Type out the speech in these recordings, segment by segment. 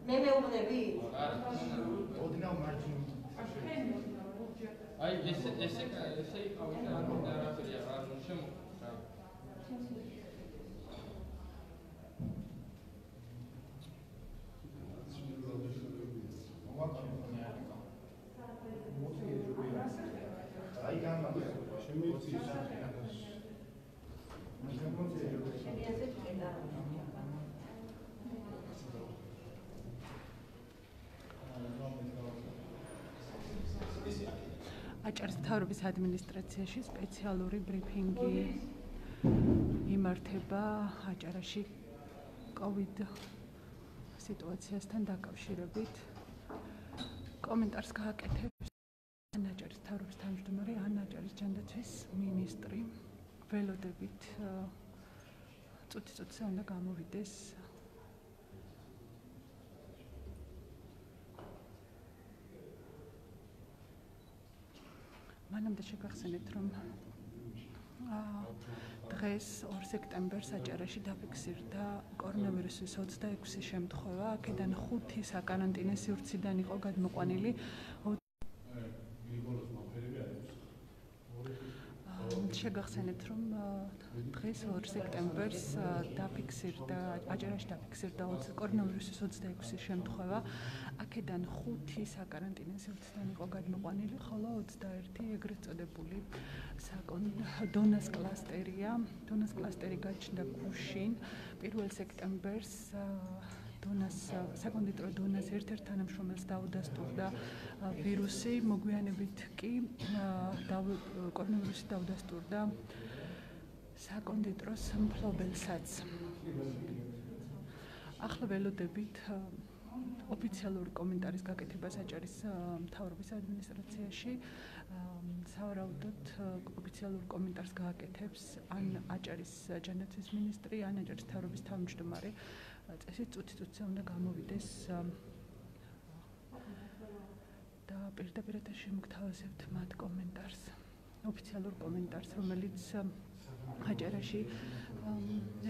მე მეუბნები? ოდნავ მარჯვნივ. აი ესე იყავით არაფერია რა შემო აჭარის მთავრობის ადმინისტრაციაში სპეციალური ბრიფინგი იმართება აჭარაში COVID სიტუაციასთან დაკავშირებით. კომენტარს გააკეთებს აჭარის მთავრობის თავმჯდომარე, აჭარის ჯანდაცვის მინისტრი. ველოდებით წუთი-წუთზე უნდა გამოვიდეს მანამდე შეგახსენებთ, რომ დღეს 2 სექტემბერს აჭარაში დაფიქსირდა კორონავირუსის 26 შემთხვევა, აქედან 5 საკარანტინო სივრციდან იყო გადმოყვანილი. შეგახსენებთ, რომ დღეს 2 სექტემბერს აჭარაში დაფიქსირდა კორონავირუსის 26 შემთხვევა, აქედან 5 საკარანტინო სივრციდან იყო გადმოყვანილი, ხოლო 21 ეგრეთ წოდებული დონას კლასტერია. დონას კლასტერი გაჩნდა გუშინ 1 სექტემბერს საკონდიტრო დონას ერთ-ერთ თანამშრომელს დაუდასტურდა ვირუსი, მოგვიანებით კი კორონავირუსი დაუდასტურდა საკონდიტროს მფლობელსაც. ახლა ველოდებით ოფიციალური კომენტარის გაკეთებას აჭარის მთავრობის ადმინისტრაციაში. სავარაუდოდ ოფიციალურ კომენტარს გააკეთებს ან აჭარის ჯანდაცვის მინისტრი, ან აჭარის მთავრობის თავმჯდომარე. წესით წუთი-წუთზე უნდა გამოვიდეს და პირდაპირ შემოგთავაზებთ მათ კომენტარს, ოფიციალურ კომენტარს, რომელიც აჭარაში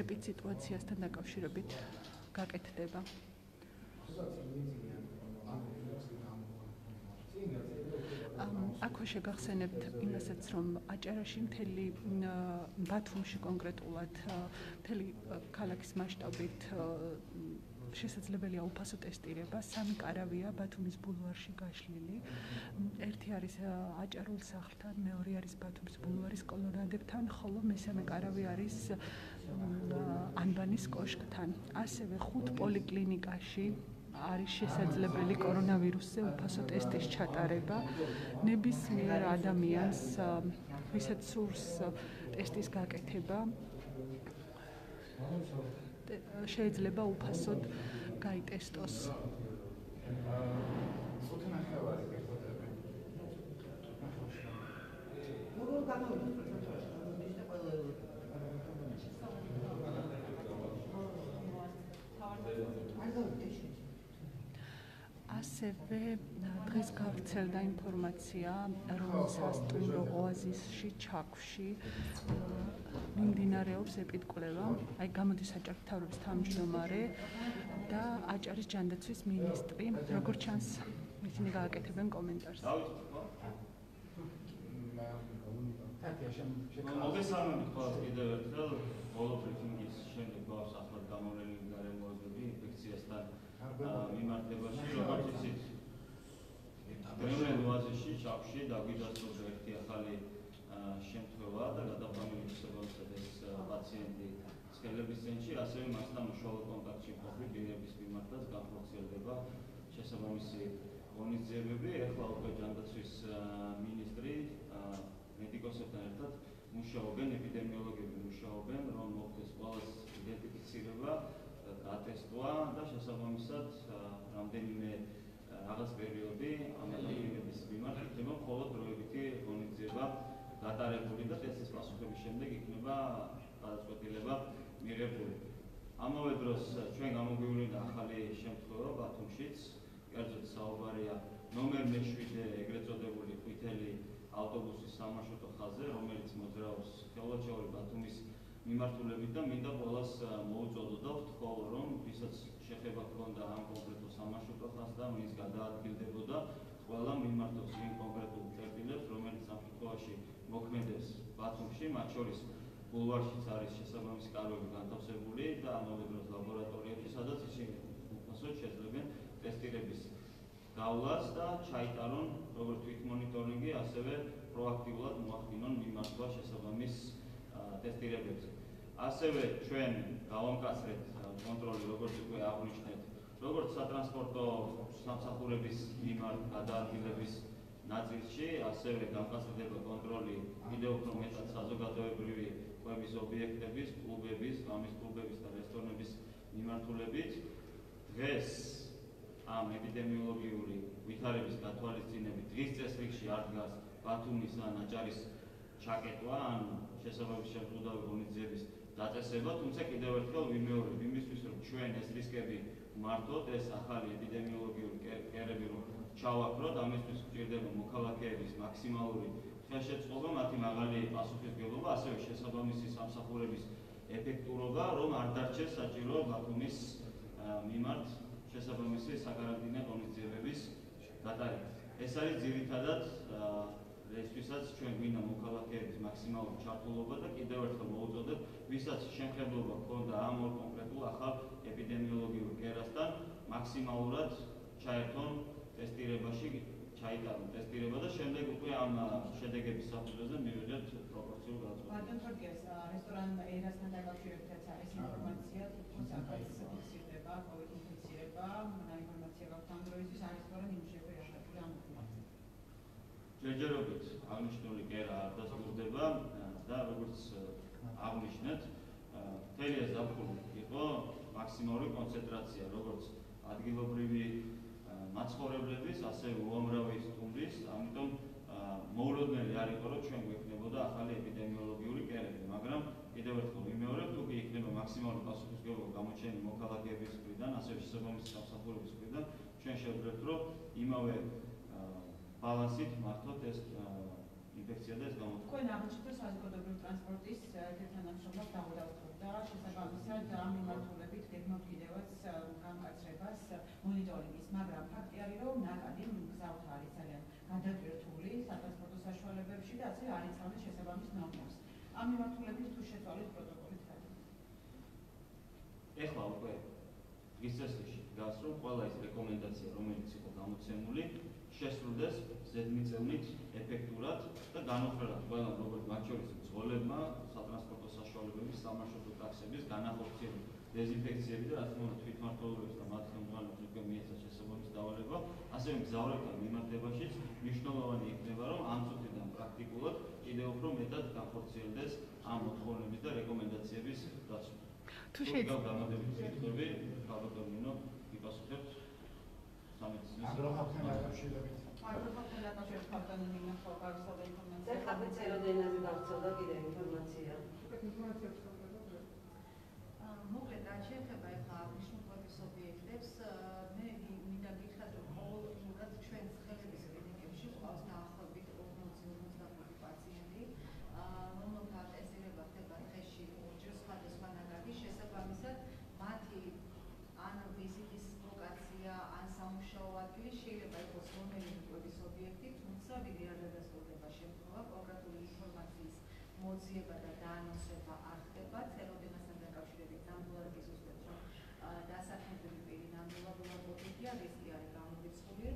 ეპიდსიტუაციასთან დაკავშირებით გაკეთდება. აქვე შეგახსენებთ იმასაც, რომ აჭარაში მთელი ბათუმში კონკრეტულად მთელი ქალაქის მასშტაბით შესაძლებელია უფასო ტესტირება. 3 კარავია ბათუმის ბულვარში გაშლილი. ერთი არის აჭარულ სახლთან, მეორე არის ბათუმის ბულვარის კოლონადებთან, ხოლო მესამე კარავი არის ანბანის კოშკთან. ასევე 5 პოლიკლინიკაში არის შესაძლებელი კორონავირუსზე უფასო ტესტის ჩატარება. ნებისმიერ ადამიანს, ვისაც სურს ტესტის გაკეთება, შეიძლება უფასოდ გაიტესტოს. ასევე დღეს გავრცელდა ინფორმაცია, რომ სასტუმრო ოაზისში ჩაქვში მიმდინარეობს ეპიდკვლევა. აი გამოდის აჭარის მთავრობის თავმჯდომარე და აჭარის ჯანდაცვის მინისტრი. როგორც ჩანს, ისინი გააკეთებენ კომენტარს. მოგესალმებით ხოლმე კიდევ ერთხელ, ბოლო ბრიფინგის შემდეგ გვაქვს ახლად გამოვლენილი გარემოებები ინფექციასთან მიმართებაში, როგორც იცით, გრემლენ ოაზისში, ჩაქვში დაგვიდასტურდა ერთი ახალი შემთხვევა და გადაყვანილი შესაბამისად ეს პაციენტი ცხელების ცენტრში, ასევე მასთან უშუალო კონტაქტში მყოფი პირების მიმართაც განხორციელდება შესაბამისი ღონისძიებები. ეხლა უკვე ჯანდაცვის მინისტრი მედიკოსებთან ერთად მუშაობენ, ეპიდემიოლოგები მუშაობენ, რომ მოხდეს ყველას იდენტიფიცირება, გატესტვა და შესაბამისად რამდენიმე რაღაც პერიოდი ამ ადამიანების მიმართ იქნება მხოლოდ დროებითი ღონისძიება გატარებული და ტესტის პასუხების შემდეგ იქნება გადაწყვეტილება მიღებული. ამავე დროს ჩვენ გამოგვივლინდა ახალი შემთხვევა ბათუმშიც, კერძოდ საუბარია ნომერ მე-7 ეგრეთ წოდებული ყვითელი ავტობუსის სამარშრუტო ხაზზე, რომელიც მოძრაობს ხელვაჩაური ბათუმის მიმართულებით და მინდა ყველას მოუწოდოთ, რომ ვისაც შეხება ჰქონდა ამ კონკრეტულ სამარშრუტო ხაზს და მის გადაადგილდებოდა ყველა მიმართოს იმ კონკრეტულ წერტილებს, რომელიც ამ შემთხვევაში მოქმედებს ბათუმში, მათ შორის ბულვარშიც არის შესაბამისი კარები განთავსებული და ამავე დროს ლაბორატორიებში, სადაც ისინი უფასოდ შეძლებენ ტესტირების გავლას და ჩაიტარონ როგორც თვითმონიტორინგი, ასევე პროაქტიულად მოახდინონ მიმართვა შესაბამის ტესტირებებზე. ასევე ჩვენ გავამკაცრეთ კონტროლი, როგორც უკვე აღნიშნეთ, როგორც სატრანსპორტო სამსახურების მიმართ გადაადგილების ნაწილში, ასევე გამკაცრდება კონტროლი კიდევ უფრო მეტად საზოგადოებრივი კვების ობიექტების, კლუბების, ღამის კლუბების და რესტორნების მიმართულებით. დღეს ამ ეპიდემიოლოგიური ვითარების გათვალისწინებით დღის წესრიგში არ დგას ბათუმის ან აჭარის ჩაკეტვა ან შესაბამის შემოქმედებითი ღონისძიების დაწესება, თუმცა კიდევ ერთხელ ვიმეორებ იმისთვის, რომ ჩვენ ეს რისკები მართოთ, ეს ახალი ეპიდემიოლოგიური კერები რომ ჩავაქროთ, ამისთვის გვჭირდება მოქალაქეების მაქსიმალური ხელშეწყობა, მათი მაღალი პასუხისმგებლობა, ასევე შესაბამისი სამსახურების ეფექტურობა, რომ არ დარჩეს საჭირო ბათუმის მიმართ შესაბამისი საკარანტინო ღონისძიებების გატარება. ეს არის ძირითადად რისთვისაც ჩვენ გვინდა მოქალაქეების მაქსიმალური ჩართულობა და კიდევ ერთხელ მოვუწოდებ, ვისაც შემხებლობა ჰქონდა ამ ორ კონკრეტულ ახალ ეპიდემიოლოგიურ კერასთან, მაქსიმალურად ჩაერთონ ტესტირებაში, ჩაიტარონ ტესტირება და შემდეგ უკვე ამ შედეგების საფუძველზე მივიღებთ პროპორციულ გადაწყვეტილებას. ბატონ თორგეს, რესტორან ერასთან დაკავშირებითაც არის ინფორმაცია, თითქოს აქაც ფიქსირდება, COVID ინფექცირება, ინფორმაცია გაქვთ ამ დროისთვის არის თუ არა ნიმუშები აღებული ამ ინფორმაციით. ჯერჯერობით აღნიშნული კერა არ დასრულდება და როგორც აღნიშნეთ, მთელი ეს ზაფხული იყო მაქსიმალური კონცენტრაცია, როგორც ადგილობრივი მაცხოვრებლების, ასევე უამრავი სტუმრის, ამიტომ მოულოდნელი არ იყო, რომ ჩვენ გვექნებოდა ახალი ეპიდემიოლოგიური კერები, მაგრამ კიდევ ერთხელ ვიმეორებ, თუ კი იქნება მაქსიმალური პასუხისმგებლობა გამოჩენილი მოქალაქეების მხრიდან, ასევე შესაბამისი სამსახურების მხრიდან, ჩვენ შევძლებთ, რომ იმავე ბალანსით მართოთ ეს ინფექცია და ეს გამოთქვა. თქვენ აღნიშნეთ საზოგადოებრივი ტრანსპორტის ერთ-ერთ თანამშრომლად დაუდავთ და შესაბამისად ამ მიმართულებით გეგმავთ კიდევაც გამკაცრებას მონიტორინგის, მაგრამ ფაქტი არის, რომ ნაკადი მგზავრთა არის ძალიან გადაკვირთული სატრანსპორტო საშუალებებში და ასევე არ იცავენ შესაბამის ნორმებს. ამ მიმართულებით თუ შეცვალეთ პროტოკოლით რა? ეხლა უკვე დღის წესრიგში დგას, რომ ყველა ის რეკომენდაცია, რომელიც იყო გამოცემული, შესრულდეს ზედმიწევნით, ეფექტურად და განუხრელად ყველა, როგორც მათ შორის მძღოლებმა, სატრანსპორტო საშუალებების, სამარშრუტო ტაქსების განახორციელება, დეზინფექციები და რაც უნდა თვითმმართველობებს და მათ ხელმძღვანელებს უკვე მიეცათ შესაბამის დავალება, ასევე მგზავრებთან მიმართებაშიც მნიშვნელოვანი იქნება, რომ ამ წუთიდან პრაქტიკულად კიდევ უფრო მეტად განხორციელდეს ამ მოთხოვნების და რეკომენდაციების დაცვა. თუ შეიძლება გამოდებით სიტყვები, ბატონო ნინო, მიპასუხებთ სამედიცინო აგროხალხთან დაკავშირებით. აგროხალხთან დაკავშირებით ბატონო ნინო გავისალდა ინფორმაცია. ეხლა წეროდა ენაზე გავრცელდა კიდევ ინფორმაცია. მოკლედ, რაც შეეხება ეხლა აღნიშნულ კვების ობიექტებს, მე მინდა გითხრათ, რომ ყოველდღურად ჩვენს ხელების კლინიკებში ყავს დაახლოებით 80-85 პაციენტი, რომელთა ტესტირება ხდება დღეში ორჯერ სხვადასხვა ნაკადის შესაბამისად, მათი ან ვიზიტის ლოკაცია, ან სამუშაო ადგილი შეიძლება იყოს რომელიმე კვების ობიექტი, თუმცა ვიდრე არ დადასტურდება შემთხვევა, კონკრეტული ინფორმაციის მოძიება და დაანონსება არ ხდება, წეროდენასთან დაკავშირებით ნამდვილად იზუსტებს, რომ დასაქმებული პირი ნამდვილად უარყოფითია, რისკი არის გამორიცხული.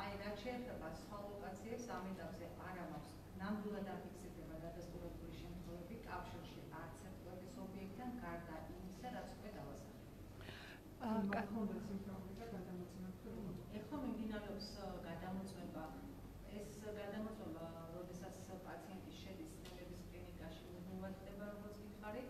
აი, რაც შეეხება სხვა ლოკაციებს, ამ ეტაპზე არ მაქვს ნამდვილად აფიქსირდება დადასტურებული შემთხვევები კავშირში არც ერთ კვების ობიექტთან, გარდა იმისა, რაც უკვე ეხლა მიმდინარეობს გადამოწმება. ეს გადამოწმება, როდესაც პაციენტი შედის ცხელების კლინიკაში, უბრალოდ ხდება, როგორც გითხარით.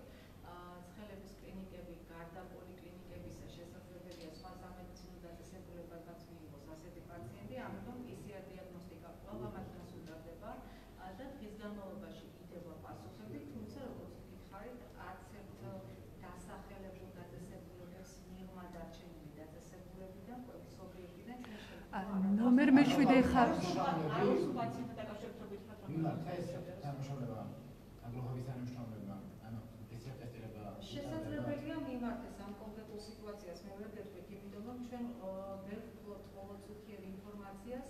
ცხელების კლინიკები, გარდა პოლიკლინიკებისა, შესაძლებელია სხვა სამედიცინო დაწესებულებებაც მიიღოს ასეთი პაციენტი, ამიტომ PCR დიაგნოსტიკა ყველა მათგანს უწევდება და დღის განმავლობაში იდება პასუხები, თუმცა როგორც გითხარით, არც ერთ დასახელებულ დაწესებულებებს მიღმა დარჩენილი დაწესებულებიდან, კვების ობიექტიდან ჩვენ ნომერ მეშვიდე ხარ. პაციენტთან დაკავშირებით რო გითხრათ, რომ ეს თანამშრომლობა აგროხალხის თანამშრომლებმა, PCR ტესტირება შესაძლებელია მიმართეს ამ კონკრეტულ სიტუაციას, მე ვერ გეტყვით, იმიტომ რომ ჩვენ ვერ ვფლობთ ყოველწუთიერ ინფორმაციას,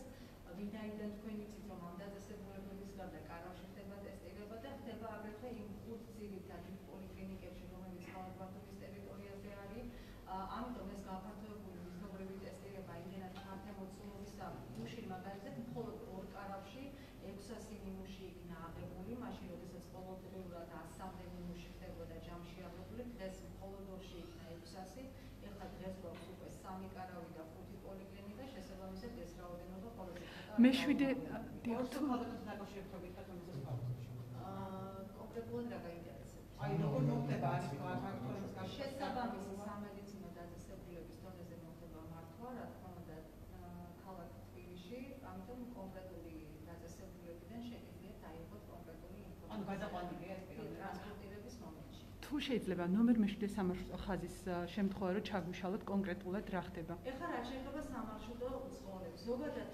ვინაიდან თქვენ იცით, რომ ამ დაწესებულებების გარდა კარავში ხდება ტესტირება და ხდება აგრეთვე იმ 5 ძირითად პოლიკლინიკებში, რომელიც ქალაქ-ბათუმის ტერიტორიაზე არის. ამიტომ ეს გაფართოებული მიზნობრივი ტესტირება იმდენად ფართემოცულობისა მუშინ მაგალითად მხოლოდ 2 კარავში 600 ნიმუში იქნა აღებული, მაშინ როდესაც ყოველდღიურად 100-მდე ნიმუში ხდებოდა ჯამში აღებული, დღეს მხოლოდ 2-ში იქნა 600, ეხლა დღეს გვაქვს უკვე 3 კარავი და 5 პოლიკლინიკა, შესაბამისად ეს რაოდენობა ყველაზე მეშვიდე კონკრეტულად რა გაინტერესებს? აი როგორ მოხდება არის ფაქტორების შესაბამისი სამედიცინო დაწესებულების დონეზე მოხდება მართვა, რა თქმა უნდა, ქალაქ თბილისში, ამიტომ კონკრეტული დაწესებულებიდან შეგიძლიათ აიღოთ კონკრეტული ინფორმაცია. ანუ გადაყვანილია ეს ტრანსპორტირების მომენტში. თუ შეიძლება ნომერ მეშვიდე სამარშრუტო ხაზის შემთხვევა რომ ჩაგვიშალოთ კონკრეტულად რა ხდება? ეხლა რაც შეეხება სამარშრუტო მძღოლებს, ზოგადად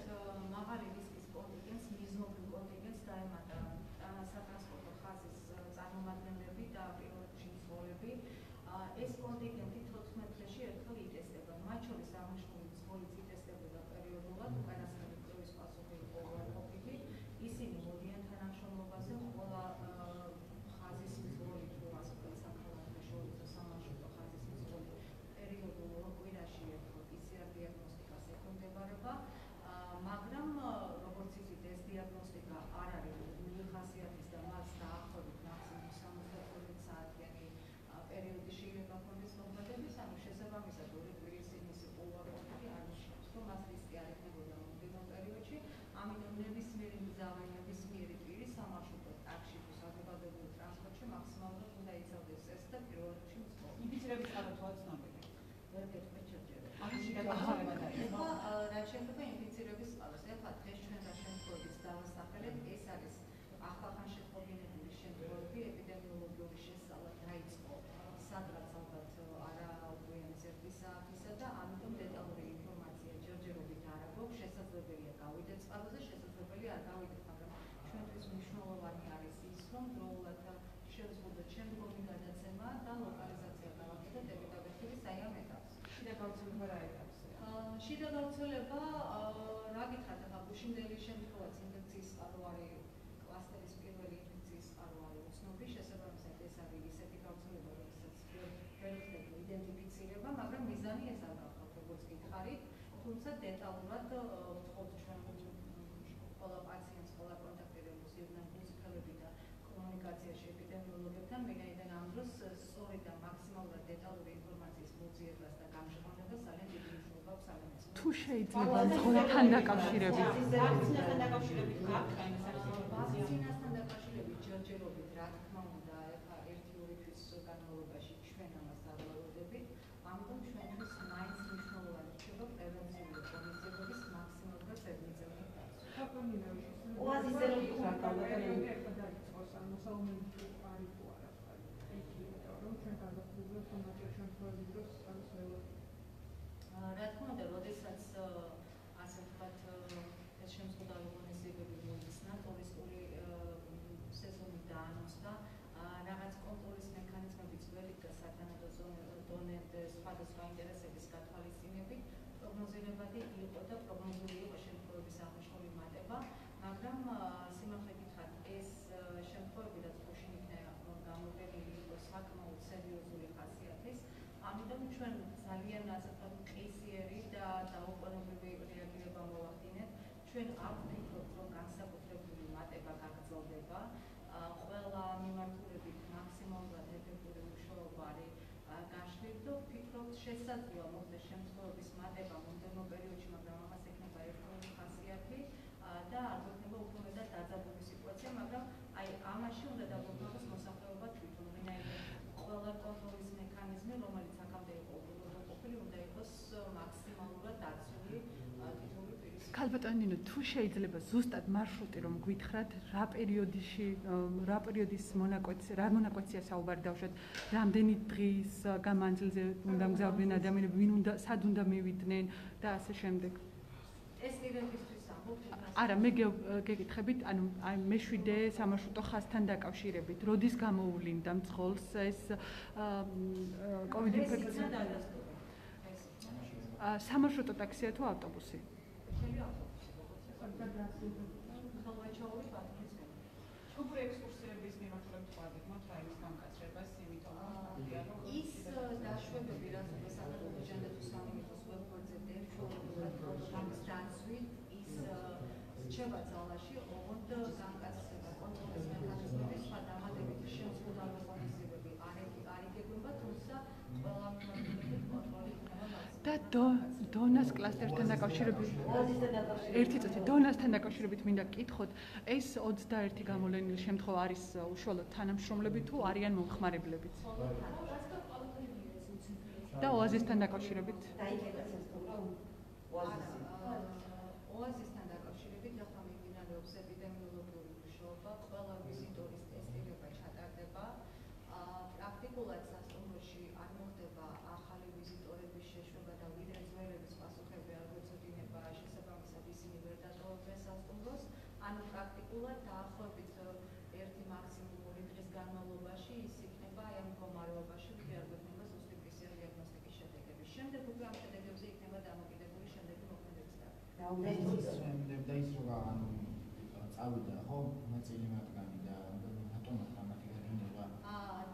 მაღალი რისკის კონტინგენტს, მიზნობრივ კონტინგენტს დაემატა სატრანსპორტო ხაზის წარმომადგენლები და პირველ რიგში მძღოლები. ეს კონტინგენტი 14 დღეში ერთხელ იტესტება. მათ შორის აღნიშნული მძღოლიც იტესტებოდა პერიოდულად, უკანასკნელი დროის პასუხი იყო უარყოფითი. ისინი მოდიან თანამშრომლობაზე ყველა ხაზის მძღოლი თუ ასე ვთქვათ საქალაქო შორისო სამარშრუტო ხაზის მძღოლი პერიოდულ კვირაში ერთხელ PCR დიაგნოსტიკას ექვემდებარება, მაგრამ როგორც იცით, ეს დიაგნოსტიკა არ არის რეგულარული ხასიათის და მას დაახლოებით მაქსიმუმ 72 საათიანი პერიოდი შეიძლება ჰქონდეს მოქმედების, ანუ შესაბამისად 2 კვირის იმისი უარყოფითი არ ნიშნავს, რომ მას რისკი არ ექნებოდა მომდევნო პერიოდში, ამიტომ ნებისმიერი მგზავრი, ნებისმიერი პირი სამარშრუტო ტაქსში თუ საზოგადოებრივ ტრანსპორტში მაქსიმალურად უნდა იცავდეს ეს და პირველ რიგში მძღოლი. ინფიცირების ხარჯვა ცნობილი. ვერ გეტყვით ჯერჯერობით. ამის შეგაფრთხილება ეხლა რაც შეეხება ინფიცირების წყალს, ეხლა დღეს ჩვენ რა შემთხვევების დავასახელეთ, ეს არის ახლახან შეწყობინებული შემთხვევები, ეპიდემიოლოგიური შესწავლა დაიწყო, სადღაც ალბათ არა უგვიანეს 1 საათისა და ამიტომ დეტალური ინფორმაცია ჯერჯერობით არ აქვს, შესაძლებელია გავიდეთ წყალზე, შესაძლებელია არ გავიდეთ, მაგრამ ჩვენთვის მნიშვნელოვანი არის ის, რომ დროულად შევზღუდოთ შემდგომი გადაცემა და ლოკალიზაცია გავაკეთოთ ეპიდემიოლოგიის აი ამ ეტაპზე. შიდა გავრცელება რა ეტაპზეა? შიდა გავრცელება, რა გითხრათ, ახლა გუშინდელი შემთხვევაც ინფექციის წყარო არის, კლასტერის პირველი ინფექციის წყარო არის უცნობი, შესაბამისად ეს არის ისეთი გავრცელება, რომელსაც ვერ ხდება იდენტიფიცირება, მაგრამ მიზანი ეს არ გახლავთ, როგორც გითხარით, თუმცა დეტალურად ვთხოვთ ჩვენ ყველა პაციენტს, ყველა კონტაქტირებულს იყვნენ მუსიკელები და კომუნიკაციაში ეპიდემიოლოგებთან, ვინაიდან ამ დროს სწორი და მაქსიმალურად დეტალური ინფორმაციის მოძიებას და გამჟღავნებას ძალიან დიდი მნიშვნელობა აქვს სამედიცინო. თუ შეიძლება მძღოლთან დაკავშირებით. ვაქცინასთან დაკავშირებით გაქვთ აი ეს ვაქცინასთან დაკავშირებით ჯერჯერობით, რა თქმა უნდა, ეხლა 1-2 თვის განმავლობაში ჩვენ ამას დავველოდებით, ამიტომ ჩვენთვის მაინც მნიშვნელოვანი რჩება პრევენციული ღონისძიებების მაქსიმალურად ზედმიწევნით დაცვა. ოაზისზე რომ ვთქვა, ეხლა დაიწყოს ამ მოსაუბრებელი არის თუ არა ხარ. იმიტომ რომ ჩვენ გადავწყვეტთ რომ ამ შემთხვევაში დროს ამას ველოდებით. რა თქმა უნდა, როდესაც ასე ვთქვათ, ეს შემსრულებელი ღონისძიებები მოიხსნა, ტურისტული სეზონი დაანონსდა, რაღაც კონტროლის მექანიზმებიც ვერ იდგა სათანადო დონემდე სხვადასხვა ინტერესების გათვალისწინებით, პროგნოზირებადი იყო და პროგნოზული იყო შემთხვევების აღნიშნული მატება, მაგრამ სიმართლე გითხრათ, ეს შემთხვევები, რაც გუშინ იქნა გამოყენებული, იყო საკმაოდ სერიოზული ხასიათის, ამიტომ ჩვენ ძალიან ასე ვთქვათ, მყისიერი და დაუყოვნებლივი რეაგირება მოვახდინეთ. ჩვენ არ ვფიქრობთ, რომ განსაკუთრებული მატება გაგრძელდება. ყველა მიმართულებით მაქსიმალურად ეფექტური მუშაობა არის გაშლილი და ვფიქრობთ, შესაძლოა მოხდეს შემთხვევების მატება მომდევნო პერიოდში, მაგრამ ამას ექნება ერთეული ხასიათი და არ გვექნება უფრო მეტად დაძაბული სიტუაცია, მაგრამ აი ამაში უნდა დაგვექნებოს მოსახლეობა თვითონ, ვინაიდან ყველა კონტროლის მექანიზმი, რომელიც აქამდე იყო ყოფილი, უნდა იყოს მაქსიმალურად დაცული თითოეული პირის. ქალბატონი ნინო, თუ შეიძლება ზუსტად მარშრუტი რომ გვითხრათ, რა პერიოდის რა მონაკვეთია საუბარი დავუშვათ, რამდენი დღის გამანძილზე უნდა მგზავრდნენ ადამიანები, ვინ უნდა სად უნდა მივიდნენ და ასე შემდეგ. ტესტირებისთვის ამბობთ. არა, მე გეკითხებით, ანუ მეშვიდე სამარშრუტო ხაზთან დაკავშირებით, როდის გამოუვლინდა მძღოლს ეს კოვიდ ინფექცია? სამარშრუტო ტაქსია თუ ავტობუსი? ხელვაჩაური ბათუმის მერე. ჯგუფური ექსკურსიების მიმართულებით ვარდებით რა ის გამკაცრებას, იმიტომ რომ ის დაშვებები, რაც საქართველოს ჯანდაცვის სამინისტროს ვებგვერდზე დევჩოლობად პროგრამის დაცვით, ის რჩება ძალაში, ოღონდ გამკაცრება კონტროლის მექანიზმები, სხვა დამატებითი შემსრულებელი ღონისძიებები არ იგეგმება, თუმცა ყველა მიმართულებით კონტროლი და დონას კლასტერთან დაკავშირებით ერთი წუთი დონასთან დაკავშირებით მინდა გკითხოთ, ეს 21 გამოვლენილი შემთხვევა არის უშუალოდ თანამშრომლები თუ არიან მომხმარებლებიც? და ოაზისთან დაკავშირებით? ოაზისთან დაკავშირებით ახლა მიმდინარეობს ეპიდემიოლოგიური მუშაობა, ყველა ვიზიტორის ტესტირება ჩატარდება. პრაქტიკულად სასტუმროში არ მოხდება ახალი ვიზიტორების შეშვება და ვიდრე ძველების პასუხები არ გვეწოდინება, შესაბამისად ისინი ვერ დატოვებენ სასტუმროს. ანუ პრაქტიკულად დაახლოებით ერთი მაქსიმუმ 2 დღის განმავლობაში ის იქნება აი ამ მდგომარეობაში, ვიდრე არ გვექნება ზუსტი PCR დიაგნოსტიკის შედეგები. შემდეგ უკვე ამ შედეგებზე იქნება დამოკიდებული შემდეგი მოქმედების და ის რა ანუ წავიდა ხო ნაწილი მათგანი და რატომ ამათი გადინება?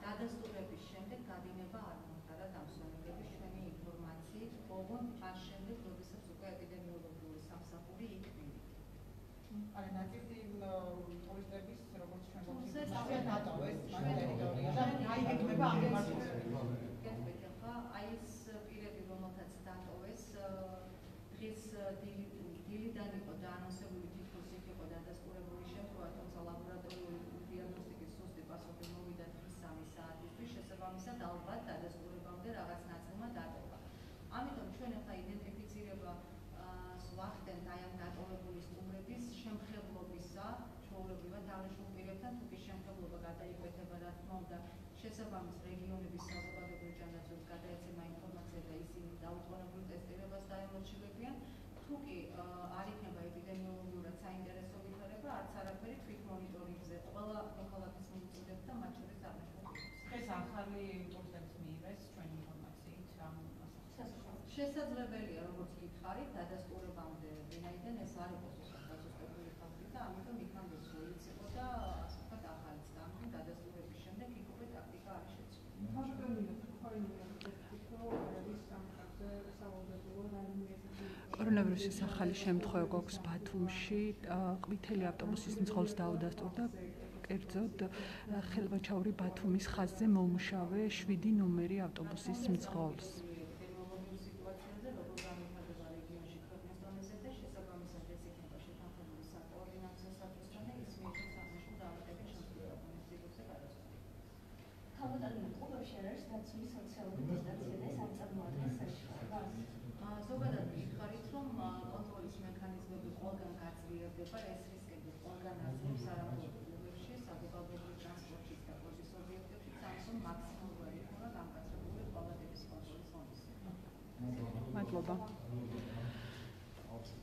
დადასტურების შემდეგ გადინება არ მოხდა დამსვენებლების ჩვენი ინფორმაციით, ოღონდ მას შემდეგ, როდესაც უკვე ეპიდემიოლოგიური სამსახური იქმნით. არა ნაწილი ტურისტების როგორც ჩვენ გვაქვს დატოვეს მათ ტერიტორიაზე და აიგებება ამ მიმართულებით. გეტყვით ახლა აი ეს პირები რომელთაც დატოვეს დღის დილიდან იყო დაანონსებული თითქოს იქ იყო დადასტურებული შემთხვევა, თუმცა ლაბორატორიული დიაგნოსტიკის სუსტი პასუხი მოვიდა დღის 3 საათისთვის, შესაბამისად ალბათ დადასტურებამდე რაღაც ნაწილმა დატოვა. ამიტომ ჩვენ ახლა იდენტიფიცირებას ვახდენთ აი ამ დატოვებული სტუმრების შემხებლობისა, ჩვეულებრივად აღნიშნულ პირებთან თუ კი შემხებლობა გადაიკვეთება, რა თქმა უნდა, შესაბამის რეგიონების საზოგადოებრივი ჯანდაცვას გადაეცემა ინფორმაცია და ისინი დაუყოვნებლივ ტესტირებას დაემორჩილებიან. თუ კი არ იქნება ეპიდემიოლოგიურად საინტერესო ვითარება, არც არაფერი თვით მონიტორინგზე ყველა მოქალაქის მიუწვდეთ და მათ შორის აღნიშნულ ეს ახალი ტურისტების მიიღეს ჩვენი ინფორმაციით ამ შესაძლებელია, როგორც გითხარით, დადასტურებამდე, ვინაიდან ეს არ იყო დაწესებული ფაქტი და ამიტომ იქამდე სულიც იყო და ასე ვთქვათ ახალიც და ამიტომ დადასტურების შემდეგ იქ უკვე ტაქტიკა არის შეცვლილი. კორონავირუსის ახალი შემთხვევა გვაქვს ბათუმში, ყვითელი ავტობუსის მძღოლს დაუდასტურდა კერძოდ ხელვაჩაური ბათუმის ხაზზე მომუშავე 7 ნომერი ავტობუსის მძღოლს. ზოგადად ვიხარით, რომ კონტროლის მექანიზმები ყველგან გაძლიერდება, ეს რისკები ყველგან არსებობს არამხოლოდ საზოგადოებრივ ტრანსპორტში და სპორტის ობიექტებში, ამიტომ მაქსიმალურად იქნება გამკაცრებული ყველადების კონტროლის ღონისძიება. მადლობა.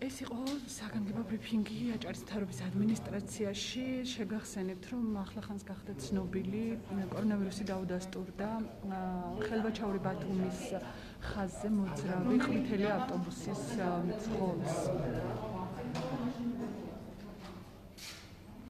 ეს იყო საგანგებო ბრიფინგი აჭარის მთავრობის ადმინისტრაციაში. შეგახსენებთ, რომ ახლახანს გახდა ცნობილი კორონავირუსი დაუდასტურდა ხელვაჩაური ბათუმის ხაზზე მოძრავი ყვითელი ავტობუსის მძღოლს.